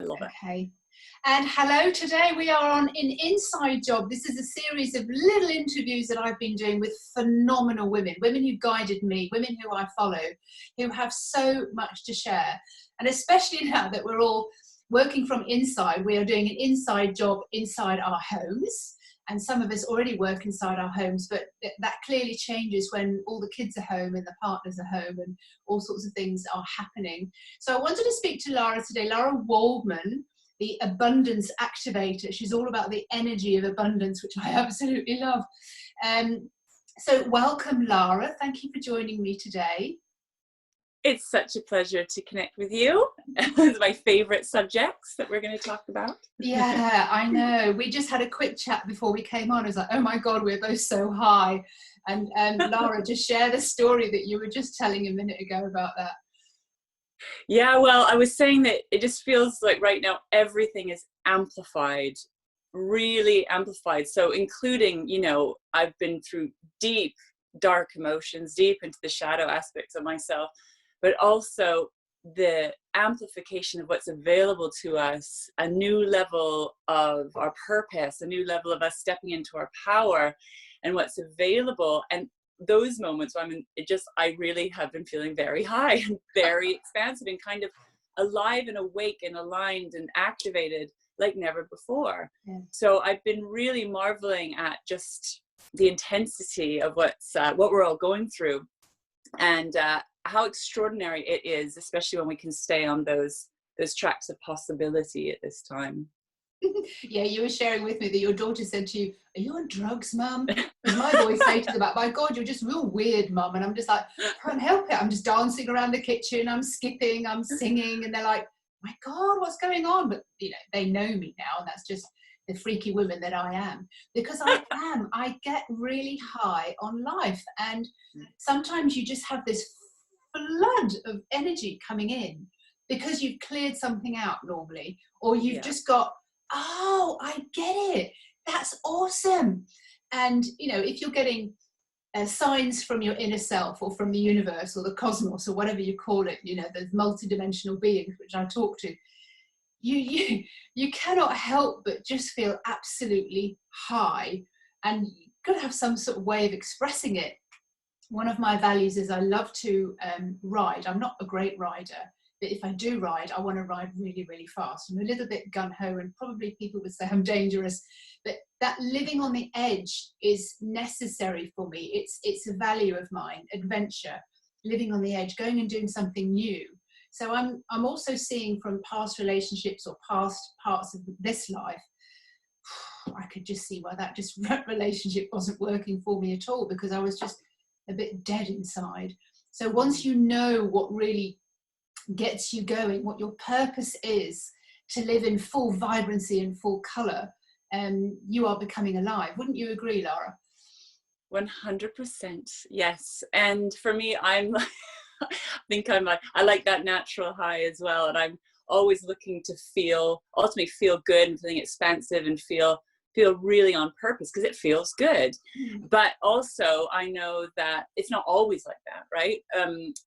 I love it. Okay. And hello, today we are on an Inside Job. This is a series of little interviews that I've been doing with phenomenal women who guided me, women who I follow, who have so much to share. And especially now that we're all working from inside, we are doing an inside job inside our homes. And some of us already work inside our homes, but that clearly changes when all the kids are home and the partners are home and all sorts of things are happening. So I wanted to speak to Lara today, Lara Waldman, the abundance activator. She's all about the energy of abundance, which I absolutely love. So welcome, Lara. Thank you for joining me today. It's such a pleasure to connect with you. It's my favorite subjects that we're going to talk about. Yeah, I know. We just had a quick chat before we came on. I was like, oh my God, we're both so high. And Lara, just share the story that you were just telling a minute ago about that. Yeah, well, I was saying that it just feels like right now everything is amplified, really amplified. So including, I've been through deep, dark emotions, deep into the shadow aspects of myself, but also the amplification of what's available to us, a new level of our purpose, a new level of us stepping into our power and what's available. And those moments when I really have been feeling very high and very expansive and kind of alive and awake and aligned and activated like never before. Yeah. So I've been really marveling at just the intensity of what we're all going through, and how extraordinary it is, especially when we can stay on those tracks of possibility at this time. Yeah, you were sharing with me that your daughter said to you, "Are you on drugs, Mum?" Because my boys say to them, "My God, you're just real weird, Mum." And I'm just like, I can't help it. I'm just dancing around the kitchen, I'm skipping, I'm singing, and they're like, "My God, what's going on?" But they know me now, and that's just the freaky woman that I am, because I get really high on life, and sometimes you just have this flood of energy coming in because you've cleared something out normally, or you've just got, oh, I get it, that's awesome. And if you're getting signs from your inner self or from the universe or the cosmos or whatever you call it, those multidimensional beings which I talk to, you cannot help but just feel absolutely high, and you've got to have some sort of way of expressing it. One of my values is I love to ride. I'm not a great rider, but if I do ride, I want to ride really, really fast. I'm a little bit gung-ho, and probably people would say I'm dangerous, but that living on the edge is necessary for me. It's a value of mine, adventure, living on the edge, going and doing something new. So I'm also seeing from past relationships or past parts of this life, I could just see why that relationship wasn't working for me at all, because I was just a bit dead inside. So once you know what really gets you going, what your purpose is, to live in full vibrancy and full colour, you are becoming alive. Wouldn't you agree, Lara? 100%, yes. And for me, I like that natural high as well, and I'm always looking to ultimately feel good and feeling expansive and feel really on purpose, because it feels good. But also I know that it's not always like that, right?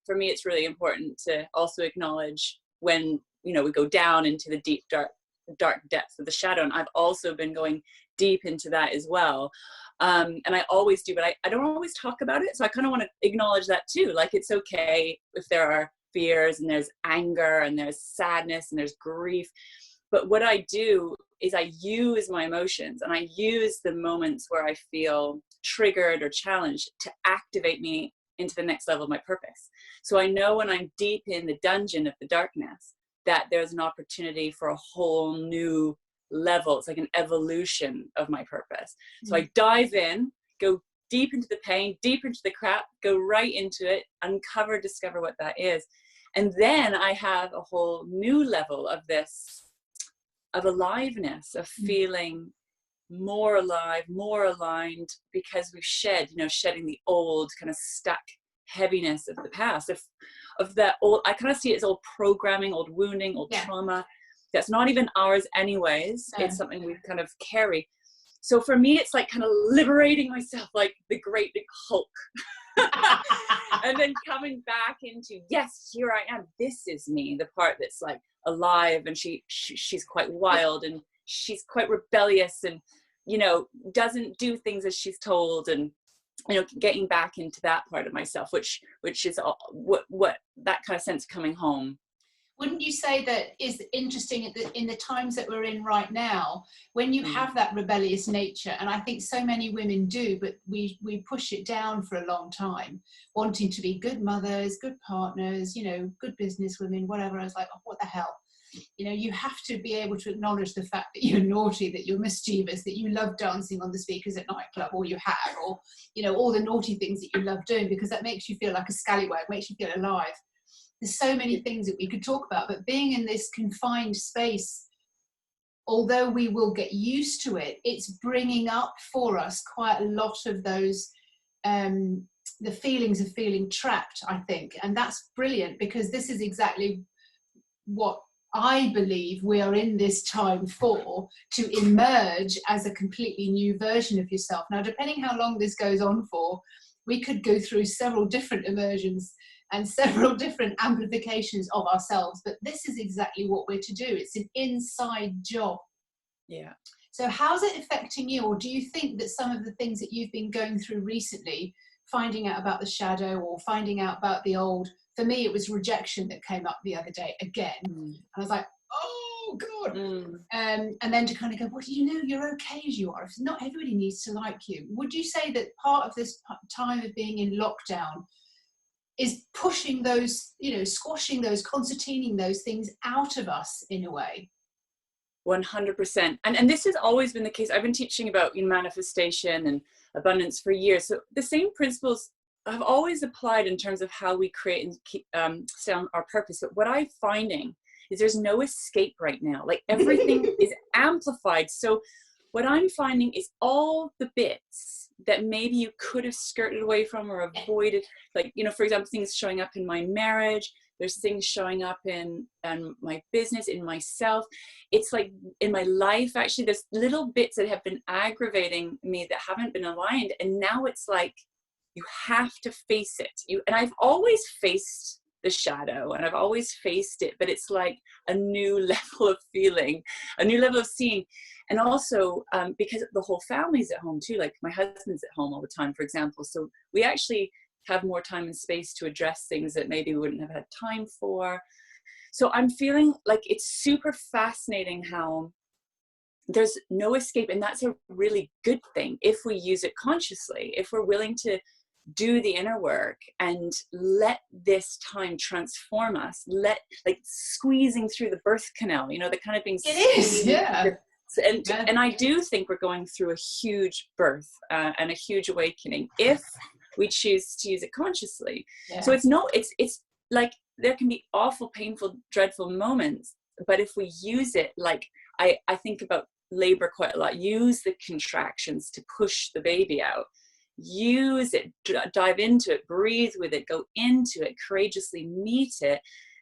For me, it's really important to also acknowledge when we go down into the deep dark depths of the shadow, and I've also been going deep into that as well. And I always do, but I don't always talk about it. So I kind of want to acknowledge that too. Like, it's okay if there are fears and there's anger and there's sadness and there's grief. But what I do is I use my emotions, and I use the moments where I feel triggered or challenged to activate me into the next level of my purpose. So I know when I'm deep in the dungeon of the darkness that there's an opportunity for a whole new level. It's like an evolution of my purpose. So I dive in, go deep into the pain, deep into the crap, go right into it, discover what that is. And then I have a whole new level of aliveness, of feeling more alive, more aligned, because we've shedding the old kind of stuck heaviness of the past, of that old, I kind of see it as old programming, old wounding, old trauma that's not even ours anyways. It's something we kind of carry. So for me, it's like kind of liberating myself like the great big Hulk. And then coming back into, yes, here I am. This is me, the part that's like, alive, and she's quite wild, and she's quite rebellious, and doesn't do things as she's told, and getting back into that part of myself, which is what that kind of sense coming home. Wouldn't you say that is interesting in the times that we're in right now, when you have that rebellious nature, and I think so many women do, but we push it down for a long time, wanting to be good mothers, good partners, good business women, whatever. I was like, oh, what the hell? You have to be able to acknowledge the fact that you're naughty, that you're mischievous, that you love dancing on the speakers at nightclub, or you have, or all the naughty things that you love doing, because that makes you feel like a scallywag, makes you feel alive. There's so many things that we could talk about, but being in this confined space, although we will get used to it, it's bringing up for us quite a lot of those, the feelings of feeling trapped, I think. And that's brilliant, because this is exactly what I believe we are in this time for, to emerge as a completely new version of yourself. Now, depending how long this goes on for, we could go through several different immersions and several different amplifications of ourselves, but this is exactly what we're to do. It's an inside job. Yeah. So how's it affecting you? Or do you think that some of the things that you've been going through recently, finding out about the shadow or finding out about the old, for me, it was rejection that came up the other day again. And I was like, oh God. And then to kind of go, well, you're okay as you are. If not everybody needs to like you. Would you say that part of this time of being in lockdown is pushing those, squashing those, concertining those things out of us in a way? 100%. And this has always been the case. I've been teaching about manifestation and abundance for years. So the same principles have always applied in terms of how we create and keep stay on our purpose. But what I'm finding is there's no escape right now. Like everything is amplified. So what I'm finding is all the bits that maybe you could have skirted away from or avoided, like, for example, things showing up in my marriage, there's things showing up in my business, in myself. It's like in my life, actually, there's little bits that have been aggravating me that haven't been aligned. And now it's like, you have to face it. And I've always faced the shadow, and I've always faced it, but it's like a new level of feeling, a new level of seeing. And also because the whole family's at home too, like my husband's at home all the time, for example. So we actually have more time and space to address things that maybe we wouldn't have had time for. So I'm feeling like it's super fascinating how there's no escape. And that's a really good thing if we use it consciously, if we're willing to do the inner work and let this time transform us, like squeezing through the birth canal, the kind of being it is, yeah. And I do think we're going through a huge birth and a huge awakening if we choose to use it consciously. Yeah. So it's like there can be awful, painful, dreadful moments, but if we use it, like I think about labor quite a lot, use the contractions to push the baby out. Use it, dive into it, breathe with it, go into it, courageously meet it,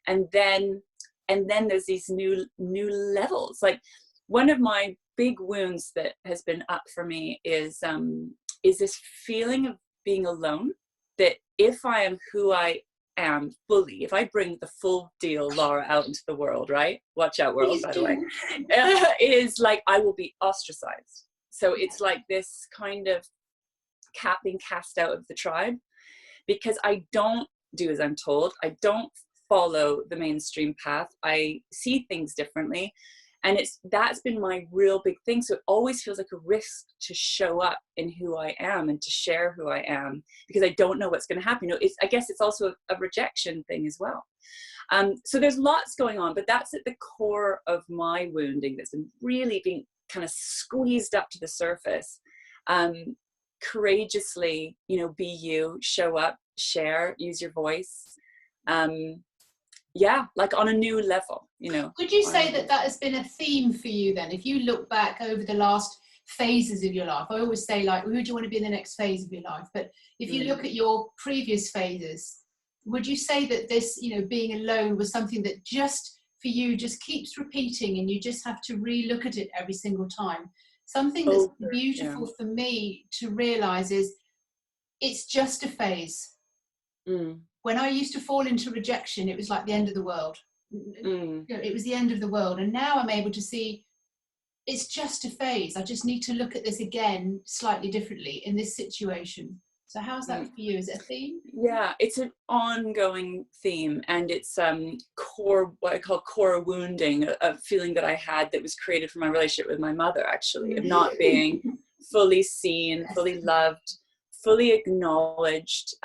and then there's these new levels. Like one of my big wounds that has been up for me is this feeling of being alone. That if I am who I am fully, if I bring the full deal Lara out into the world, right? Watch out, world, by the way. Is like I will be ostracized. So it's like this kind of being cast out of the tribe, because I don't do as I'm told. I don't follow the mainstream path. I see things differently, and that's been my real big thing. So it always feels like a risk to show up in who I am and to share who I am, because I don't know what's going to happen. I guess it's also a rejection thing as well. So there's lots going on, but that's at the core of my wounding that's been really being kind of squeezed up to the surface. Courageously, be you, show up, share, use your voice. Like on a new level, Would you say that has been a theme for you then? If you look back over the last phases of your life, I always say, like, who do you want to be in the next phase of your life? But if you look at your previous phases, would you say that this, being alone was something that just for you just keeps repeating, and you just have to re-look at it every single time? Something that's beautiful for me to realize is it's just a phase. When I used to fall into rejection, it was like the end of the world. You know, it was the end of the world. And now I'm able to see it's just a phase. I just need to look at this again slightly differently in this situation. So how's that for you? Is it a theme? Yeah, it's an ongoing theme, and it's what I call core wounding, a feeling that I had that was created from my relationship with my mother, actually, of not being fully seen, fully loved, fully acknowledged.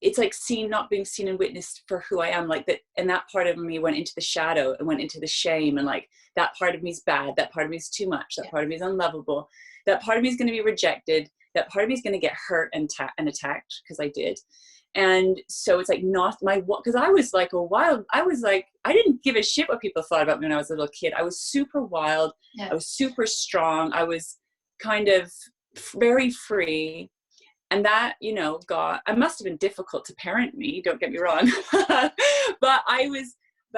It's like not being seen and witnessed for who I am, like that. And that part of me went into the shadow and went into the shame, and like, that part of me is bad, that part of me is too much, that part of me is unlovable, that part of me is going to be rejected, that part of me is going to get hurt and attacked, because I did. And so it's like not my, because I was like I didn't give a shit what people thought about me when I was a little kid. I was super wild. I was super strong. I was kind of very free. And that, you know, it must have been difficult to parent me, don't get me wrong. but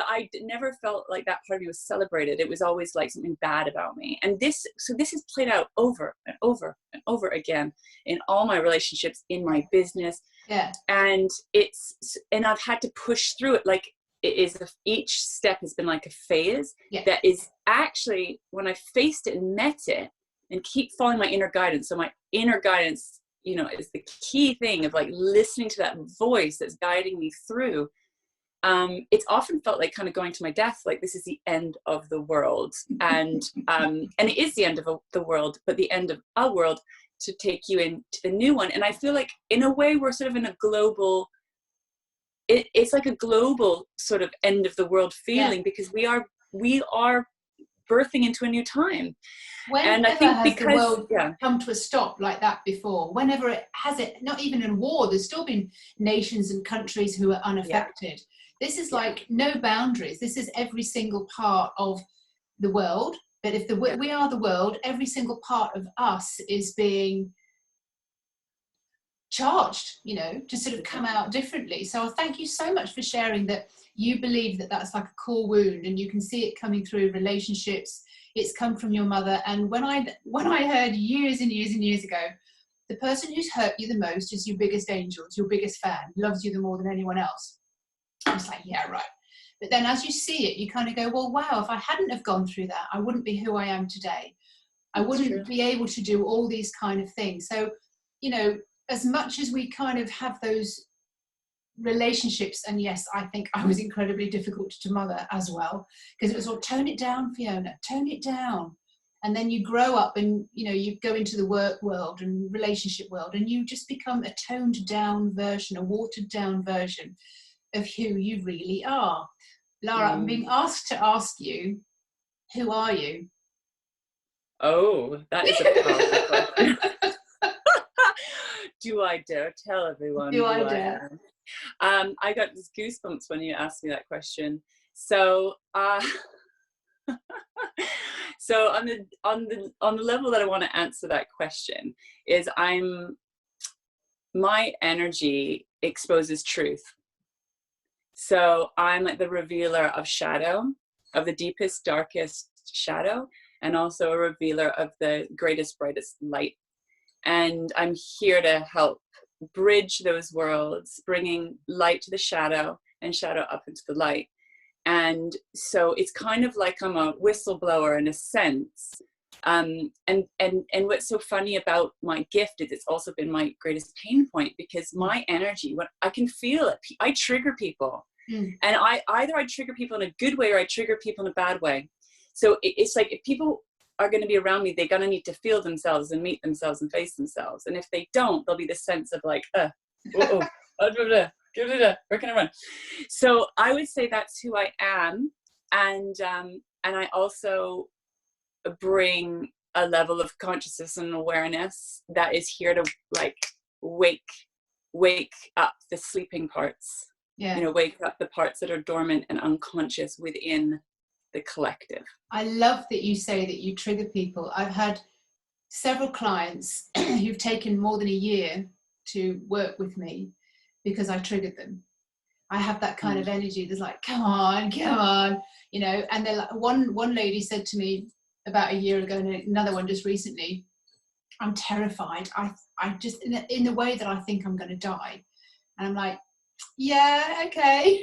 I never felt like that part of me was celebrated. It was always like something bad about me. And this has played out over and over and over again in all my relationships, in my business. Yeah. And I've had to push through it. Like, each step has been like a phase that is actually, when I faced it and met it and keep following my inner guidance. So my inner guidance, you know, is the key thing of like listening to that voice that's guiding me through. It's often felt like kind of going to my death, like this is the end of the world. And it is the end of the world, but the end of a world to take you into the new one. And I feel like in a way we're sort of in a global, it's like a global sort of end of the world feeling, because we are birthing into a new time. And I think has the world come to a stop like that before? Whenever it has, it not even in war, there's still been nations and countries who are unaffected. This is like no boundaries. This is every single part of the world. But if we are the world, every single part of us is being charged, you know, to sort of come out differently. So thank you so much for sharing that you believe that that's like a core wound, and you can see it coming through relationships. It's come from your mother. And when I heard years and years and years ago, the person who's hurt you the most is your biggest angel, it's your biggest fan, loves you more than anyone else. I was like, yeah, right. But then as you see it, you kind of go, well, wow, if I hadn't have gone through that, I wouldn't be who I am today. I wouldn't be able to do all these kind of things. So, you know, as much as we kind of have those relationships, and yes, I think I was incredibly difficult to mother as well, because it was all, tone it down, Fiona, tone it down. And then you grow up and, you know, you go into the work world and relationship world, and you just become a toned down version, a watered down version of who you really are. Lara, I'm being asked to ask you, who are you? Oh, that is a powerful question. Do I dare tell everyone? Do I dare? I got goosebumps when you asked me that question. So, so on the level that I want to answer that question is, my energy exposes truth. So I'm like the revealer of shadow, of the deepest, darkest shadow, and also a revealer of the greatest, brightest light. And I'm here to help bridge those worlds, bringing light to the shadow and shadow up into the light. And so it's kind of like I'm a whistleblower in a sense. And what's so funny about my gift is it's also been my greatest pain point, because my energy, when I can feel it, I trigger people. And either I trigger people in a good way or I trigger people in a bad way. So it's like, if people are going to be around me, they're going to need to feel themselves and meet themselves and face themselves. And if they don't, there'll be this sense of like, where can I run? So I would say that's who I am. And I also bring a level of consciousness and awareness that is here to like wake up the sleeping parts. You know, wake up the parts that are dormant and unconscious within the collective. I love that you say that you trigger people. I've had several clients who've taken more than a year to work with me because I triggered them. I have that kind of energy that's like, come on, you know. And they're like, one lady said to me about a year ago, and another one just recently, I'm terrified. I just, in the way that I think I'm going to die. And I'm like, yeah, okay.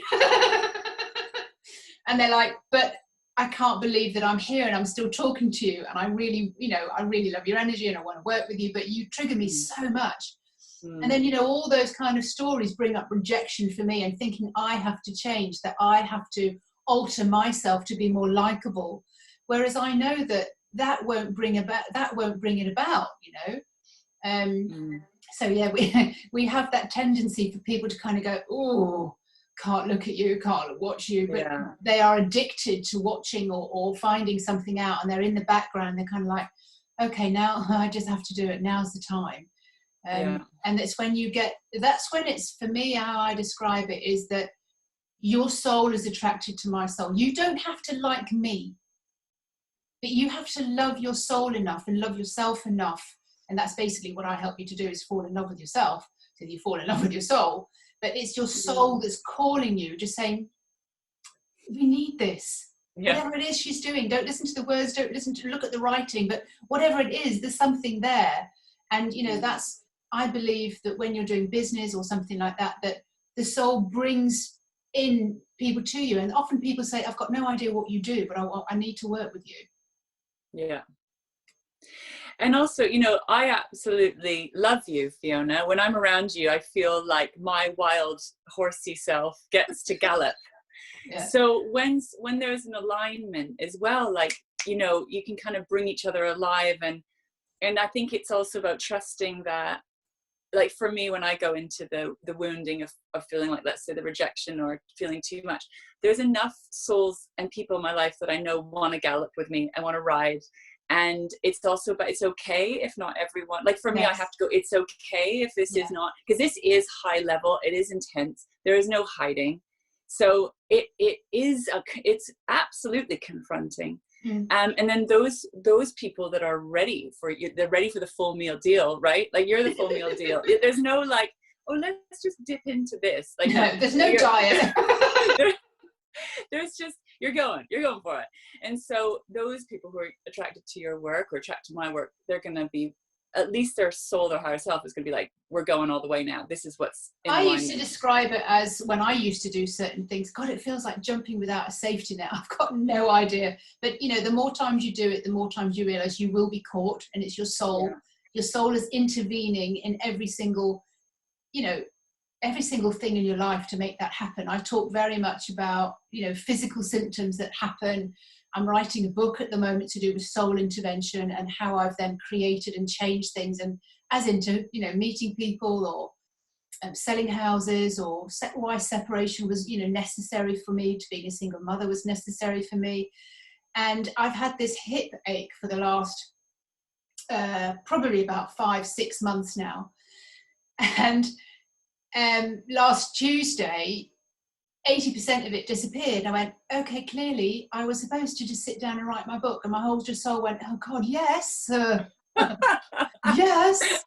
And they're like, but I can't believe that I'm here and I'm still talking to you. And I really, I really love your energy and I want to work with you, but you trigger me so much. And then, all those kind of stories bring up rejection for me and thinking I have to change, that I have to alter myself to be more likable. Whereas I know that won't bring it about, So yeah, we have that tendency for people to kind of go, oh, can't look at you, can't watch you, but they are addicted to watching or finding something out, and they're in the background. They're kind of like, okay, now I just have to do it. Now's the time. And it's when that's when it's, for me, how I describe it is that your soul is attracted to my soul. You don't have to like me, but you have to love your soul enough and love yourself enough. And that's basically what I help you to do, is fall in love with yourself, so you fall in love with your soul. But it's your soul that's calling you, just saying, we need this. Whatever it is she's doing, don't listen to the words, don't look at the writing, but whatever it is, there's something there. And, that's, I believe that when you're doing business or something like that, that the soul brings in people to you. And often people say, I've got no idea what you do, but I need to work with you. Yeah. And also, I absolutely love you, Fiona. When I'm around you, I feel like my wild horsey self gets to gallop. So when there's an alignment as well, like, you can kind of bring each other alive. And I think it's also about trusting that, like for me, when I go into the wounding of feeling like, let's say, the rejection or feeling too much, there's enough souls and people in my life that I know want to gallop with me and want to ride. And it's also, but it's okay if not everyone, like for me, I have to go, it's okay if this is not, because this is high level, it is intense, there is no hiding. So it's absolutely confronting. And then those people that are ready for you, they're ready for the full meal deal, right? Like you're the full meal deal. There's no like, oh, let's just dip into this. Like no, there's no diet. There's just, you're going for it. And so those people who are attracted to your work or attracted to my work, they're going to be, at least their soul, their higher self is going to be like, we're going all the way now. This is what's in I alignment. used to describe it as, when I used to do certain things, God, it feels like jumping without a safety net. I've got no idea. But, the more times you do it, the more times you realize you will be caught, and it's your soul. Yeah. Your soul is intervening in every single thing in your life to make that happen. I talk very much about, physical symptoms that happen. I'm writing a book at the moment to do with soul intervention and how I've then created and changed things, and as into, meeting people or selling houses, or why separation was, necessary for me, to being a single mother was necessary for me. And I've had this hip ache for the last probably about 5-6 months now. And last Tuesday, 80% of it disappeared. I went, okay, clearly I was supposed to just sit down and write my book. And my whole soul went, oh God, yes. Yes.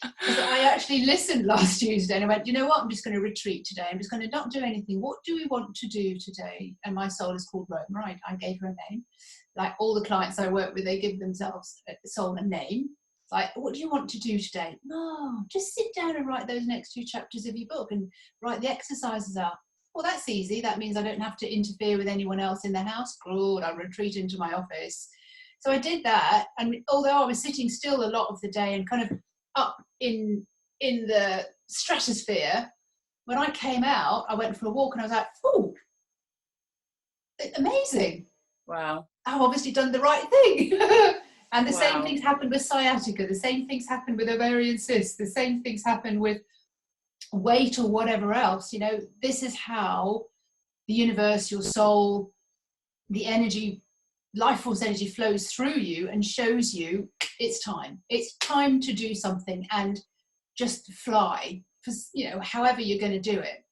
I actually listened last Tuesday and I went, you know what? I'm just going to retreat today. I'm just going to not do anything. What do we want to do today? And my soul is called Rome, right? I gave her a name. Like all the clients I work with, they give themselves soul a name. Like, what do you want to do today? No, just sit down and write those next 2 chapters of your book and write the exercises out. Well, that's easy. That means I don't have to interfere with anyone else in the house. Good, I'll retreat into my office. So I did that. And although I was sitting still a lot of the day and kind of up in the stratosphere, when I came out, I went for a walk and I was like, oh, amazing. Wow. I've obviously done the right thing. And the same things happened with sciatica. The same things happened with ovarian cysts. The same things happen with weight or whatever else. This is how the universe, your soul, the energy, life force energy flows through you and shows you it's time. It's time to do something and just fly, for, however you're going to do it.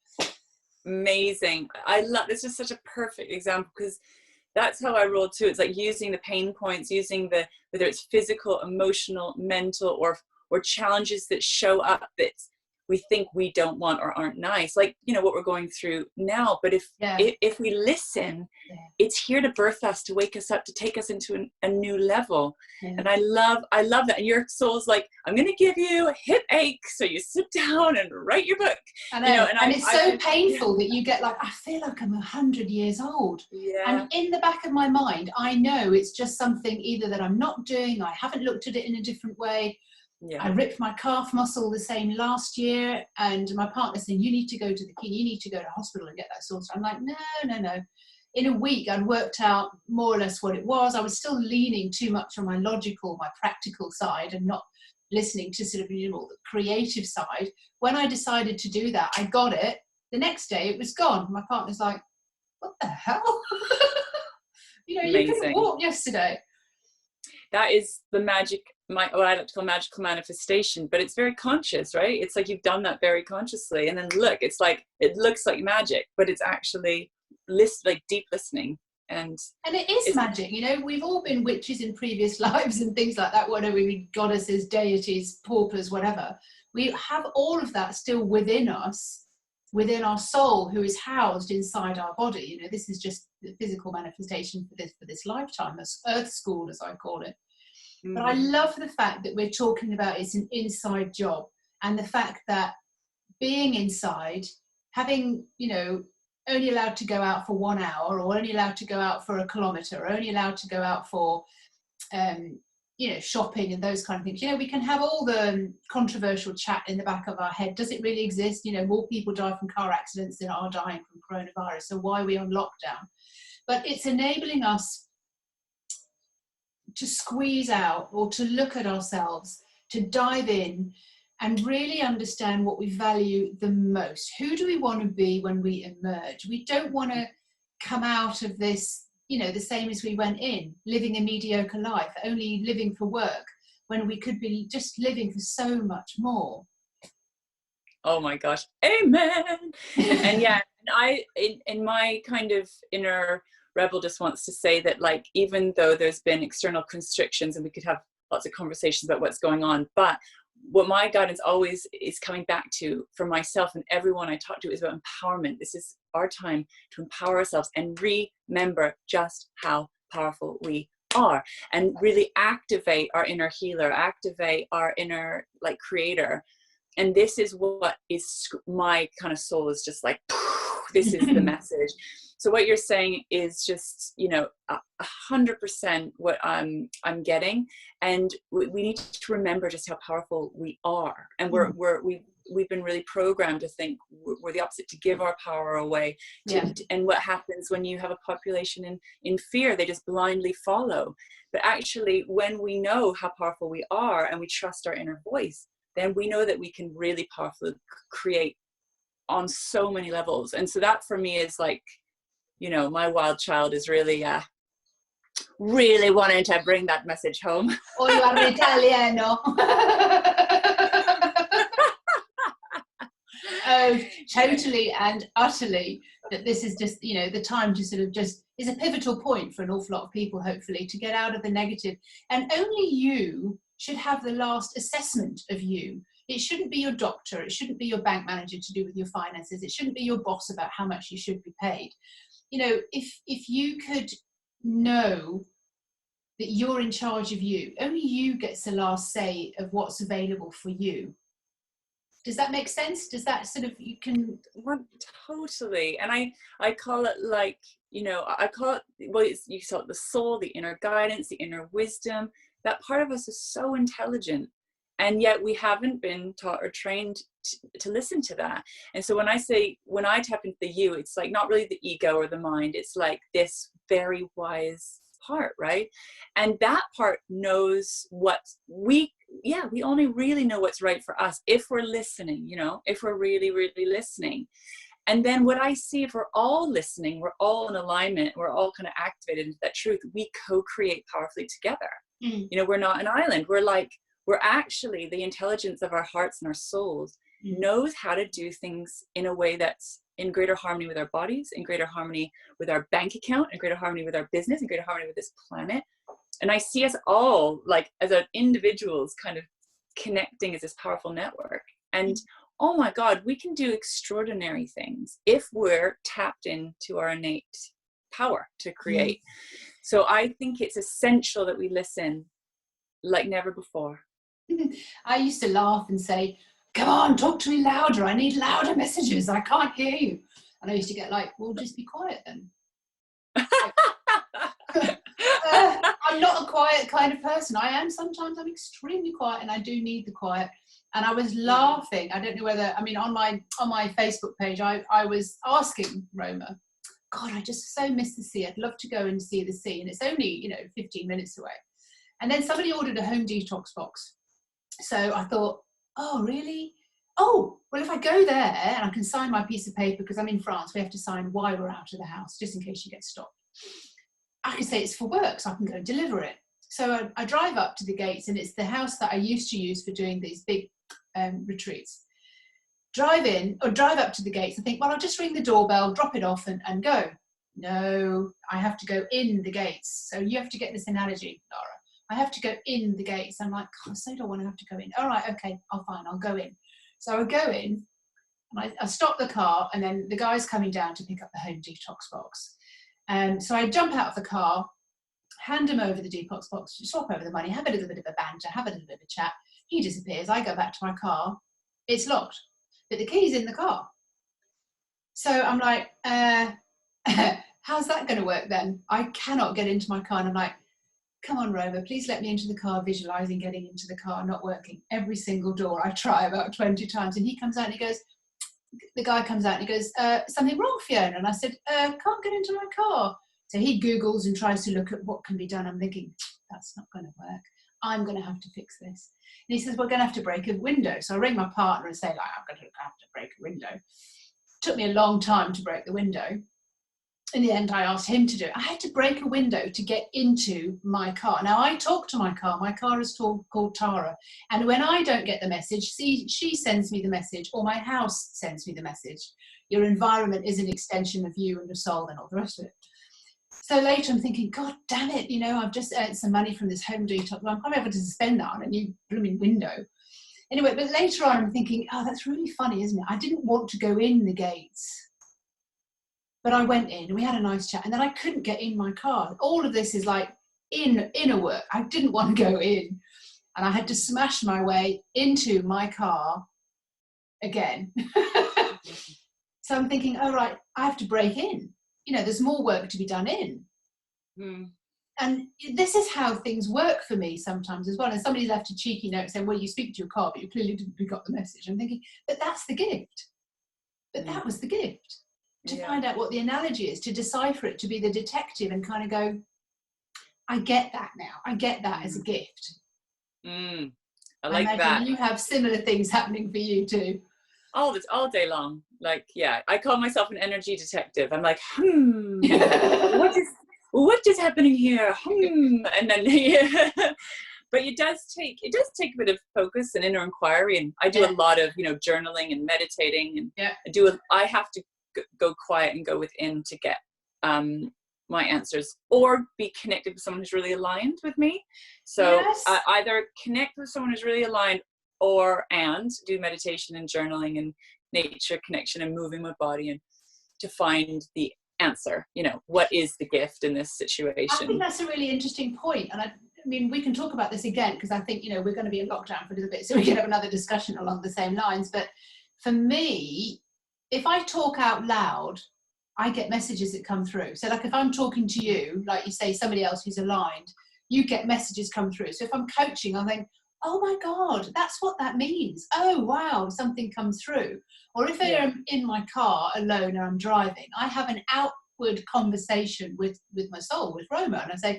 Amazing. I love, this is such a perfect example, because that's how I roll too. It's like using the pain points, using whether it's physical, emotional, mental, or challenges that show up, that we think we don't want or aren't nice, like, you know, what we're going through now. But if we listen, it's here to birth us, to wake us up, to take us into a new level. And I love that. And your soul's like, I'm going to give you a hip ache so you sit down and write your book. I know. You know, and it's so painful that you get like, I feel like I'm 100 years old. And in the back of my mind, I know it's just something either that I'm not doing, I haven't looked at it in a different way. I ripped my calf muscle the same last year, and my partner saying, you need to go to the you need to go to hospital and get that sorted. I'm like, no. In a week, I'd worked out more or less what it was. I was still leaning too much on my logical, my practical side, and not listening to sort of, you know, the creative side. When I decided to do that, I got it. The next day, it was gone. My partner's like, what the hell? You know, you couldn't walk yesterday. That is the magic, what I like to call magical manifestation, but it's very conscious, right? It's like you've done that very consciously, and then look, it's like, it looks like magic, but it's actually like deep listening. And it is magic, you know. We've all been witches in previous lives and things like that, whatever, we goddesses, deities, paupers, whatever. We have all of that still within us, within our soul, who is housed inside our body. You know, this is just the physical manifestation for this lifetime, as earth school, as I call it. But I love the fact that we're talking about it's an inside job, and the fact that being inside, having, you know, only allowed to go out for 1 hour, or only allowed to go out for a kilometre, or only allowed to go out for, you know, shopping and those kind of things. You know, we can have all the controversial chat in the back of our head. Does it really exist? You know, more people die from car accidents than are dying from coronavirus. So why are we on lockdown? But it's enabling us to squeeze out, or to look at ourselves, to dive in and really understand what we value the most. Who do we want to be when we emerge? We don't want to come out of this, you know, the same as we went in, living a mediocre life, only living for work, when we could be just living for so much more. Oh my gosh, amen. And yeah, I in my kind of inner rebel just wants to say that, like, even though there's been external constrictions, and we could have lots of conversations about what's going on, but what my guidance always is coming back to for myself and everyone I talk to is about empowerment. This is our time to empower ourselves and remember just how powerful we are, and really activate our inner healer, activate our inner, like, creator. And this is what is my kind of soul is just like, this is the message. So what you're saying is just, you know, 100% what I'm getting. And we need to remember just how powerful we are. And we've been really programmed to think we're the opposite, to give our power away. And what happens when you have a population in fear? They just blindly follow. But actually, when we know how powerful we are and we trust our inner voice, then we know that we can really powerfully create on so many levels. And so that for me is like, you know, my wild child is really wanting to bring that message home. Oh, you are Italiano. Oh, totally and utterly. That this is just, you know, the time to sort of just is a pivotal point for an awful lot of people, hopefully, to get out of the negative. And only you should have the last assessment of you. It shouldn't be your doctor. It shouldn't be your bank manager to do with your finances. It shouldn't be your boss about how much you should be paid. You know, if you could know that you're in charge of you, only you gets the last say of what's available for you. Does that make sense? Does that sort of, you can... Totally. And I call it, like, you know, I call it, well, you saw it, the soul, the inner guidance, the inner wisdom. That part of us is so intelligent. And yet we haven't been taught or trained to listen to that. And so when I tap into the you, it's like not really the ego or the mind. It's like this very wise part, right? And that part knows what we only really know what's right for us if we're listening, you know, if we're really, really listening. And then what I see, if we're all listening, we're all in alignment, we're all kind of activated into that truth, we co-create powerfully together. You know, we're not an island. We're actually, the intelligence of our hearts and our souls knows how to do things in a way that's in greater harmony with our bodies, in greater harmony with our bank account, in greater harmony with our business, in greater harmony with this planet. And I see us all, like, as our individuals kind of connecting as this powerful network. And oh my God, we can do extraordinary things if we're tapped into our innate power to create. So I think it's essential that we listen like never before. I used to laugh and say, come on, talk to me louder. I need louder messages. I can't hear you. And I used to get like, well, just be quiet then. I'm not a quiet kind of person. I am sometimes. I'm extremely quiet, and I do need the quiet. And I was laughing. I don't know whether, I mean, on my Facebook page, I was asking Roma, God, I just so miss the sea. I'd love to go and see the sea. And it's only, 15 minutes away. And then somebody ordered a home detox box. So I thought, oh, really? Oh, well, if I go there and I can sign my piece of paper, because I'm in France, we have to sign why we're out of the house, just in case you get stopped. I can say it's for work, so I can go and deliver it. So I drive up to the gates, and it's the house that I used to use for doing these big retreats. Drive up to the gates and think, well, I'll just ring the doorbell, drop it off and go. No, I have to go in the gates. So you have to get this analogy, Lara. I have to go in the gates. I'm like, God, I so don't want to have to go in. All right, okay, I'll go in. So I go in, and I stop the car, and then the guy's coming down to pick up the home detox box. So I jump out of the car, hand him over the detox box, swap over the money, have a little bit of a banter, have a little bit of a chat. He disappears. I go back to my car. It's locked, but the key's in the car. So I'm like, how's that going to work then? I cannot get into my car. And I'm like, come on, Rover, please let me into the car, visualizing getting into the car, not working. Every single door I try about 20 times. And he comes out and he goes, the guy comes out and he goes, something wrong, Fiona? And I said, can't get into my car. So he Googles and tries to look at what can be done. I'm thinking, that's not going to work. I'm going to have to fix this. And he says, we're going to have to break a window. So I ring my partner and say, like, I'm going to have to break a window. It took me a long time to break the window. In the end, I asked him to do it. I had to break a window to get into my car. Now, I talk to my car. My car is called Tara. And when I don't get the message, she sends me the message, or my house sends me the message. Your environment is an extension of you and your soul and all the rest of it. So later I'm thinking, God damn it, I've just earned some money from this home detox. Well, I'm probably able to spend that on a new blooming window. Anyway, but later on I'm thinking, oh, that's really funny, isn't it? I didn't want to go in the gates, but I went in and we had a nice chat, and then I couldn't get in my car. All of this is like inner work. I didn't want to go in, and I had to smash my way into my car again. So I'm thinking, oh, right, I have to break in. There's more work to be done in. And this is how things work for me sometimes as well. And somebody left a cheeky note saying, well, you speak to your car, but you clearly didn't pick up the message. I'm thinking, but that's the gift. But that was the gift. To find out what the analogy is, to decipher it, to be the detective and kind of go, I get that now. I get that as a gift. I like that. You have similar things happening for you too. All day long. Like, yeah, I call myself an energy detective. I'm like, what is happening here? And then, but it does take a bit of focus and inner inquiry. And I do a lot of, journaling and meditating, and I have to go quiet and go within to get my answers, or be connected with someone who's really aligned with me. So either connect with someone who's really aligned, and do meditation and journaling and nature connection and moving my body, and to find the answer, what is the gift in this situation. I think that's a really interesting point. And I mean, we can talk about this again, because I think, we're going to be in lockdown for a little bit, so we can have another discussion along the same lines. But for me, if I talk out loud, I get messages that come through. So like if I'm talking to you, like you say, somebody else who's aligned, you get messages come through. So if I'm coaching, I think, oh my God, that's what that means. Oh, wow, something comes through. Or if I'm in my car alone and I'm driving, I have an outward conversation with my soul, with Roma. And I say,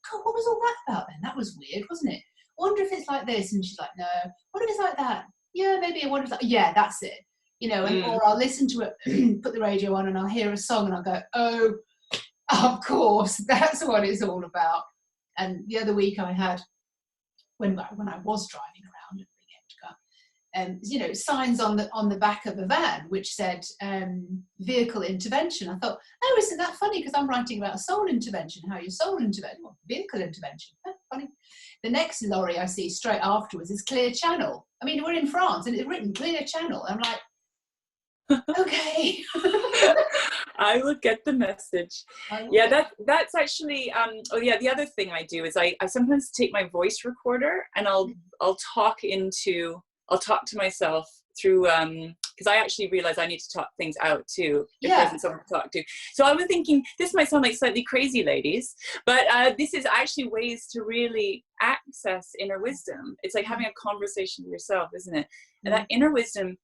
God, what was all that about then? That was weird, wasn't it? I wonder if it's like this. And she's like, no. What if it's like that? Yeah, maybe. I wonder if it's like, yeah, that's it. Or I'll listen to it, put the radio on, and I'll hear a song and I'll go, oh, of course, that's what it's all about. And the other week I had, when I was driving around and being able to go, signs on the back of a van which said vehicle intervention. I thought, oh, isn't that funny? Because I'm writing about soul intervention. How your soul intervention? Well, vehicle intervention. Oh, funny. The next lorry I see straight afterwards is Clear Channel. I mean, we're in France and it's written clear channel. I'm like, okay. I will get the message. Yeah, that's actually oh yeah, the other thing I do is I sometimes take my voice recorder and I'll talk to myself through because I actually realize I need to talk things out too if there isn't someone to talk to. So I was thinking this might sound like slightly crazy, ladies, but this is actually ways to really access inner wisdom. It's like having a conversation with yourself, isn't it? And that inner wisdom,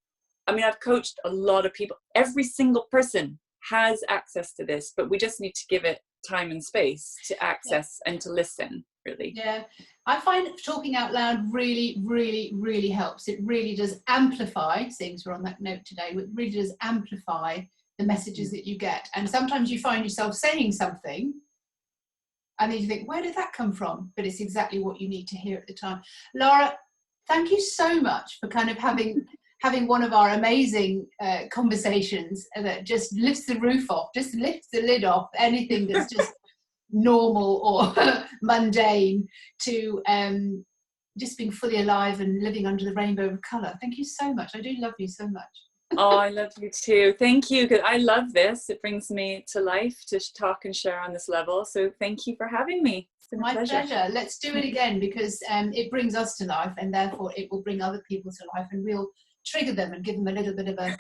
I mean, I've coached a lot of people. Every single person has access to this, but we just need to give it time and space to access and to listen, really. Yeah, I find talking out loud really, really, really helps. It really does amplify, things we're on that note today, it really does amplify the messages that you get. And sometimes you find yourself saying something and then you think, where did that come from? But it's exactly what you need to hear at the time. Lara, thank you so much for kind of having one of our amazing conversations that just lifts the roof off, just lifts the lid off anything that's just normal or mundane to just being fully alive and living under the rainbow of colour. Thank you so much. I do love you so much. Oh, I love you too. Thank you. Because I love this. It brings me to life to talk and share on this level. So thank you for having me. It's been My a pleasure. Let's do it again because it brings us to life and therefore it will bring other people to life and we'll trigger them and give them a little bit of a...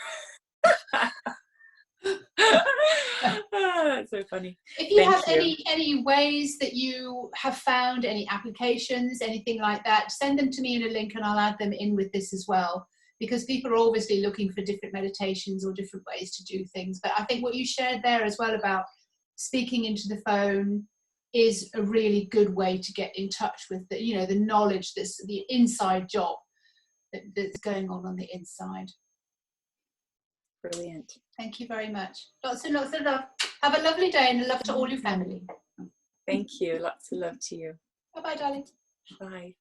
That's so funny. If you have any ways that you have found, any applications, anything like that, send them to me in a link and I'll add them in with this as well. Because people are obviously looking for different meditations or different ways to do things. But I think what you shared there as well about speaking into the phone is a really good way to get in touch with the, the knowledge, the inside job that's going on the inside. Brilliant. Thank you very much. Lots and lots of love. Have a lovely day and love to all your family. Thank you. Lots of love to you. Bye-bye, darling. Bye.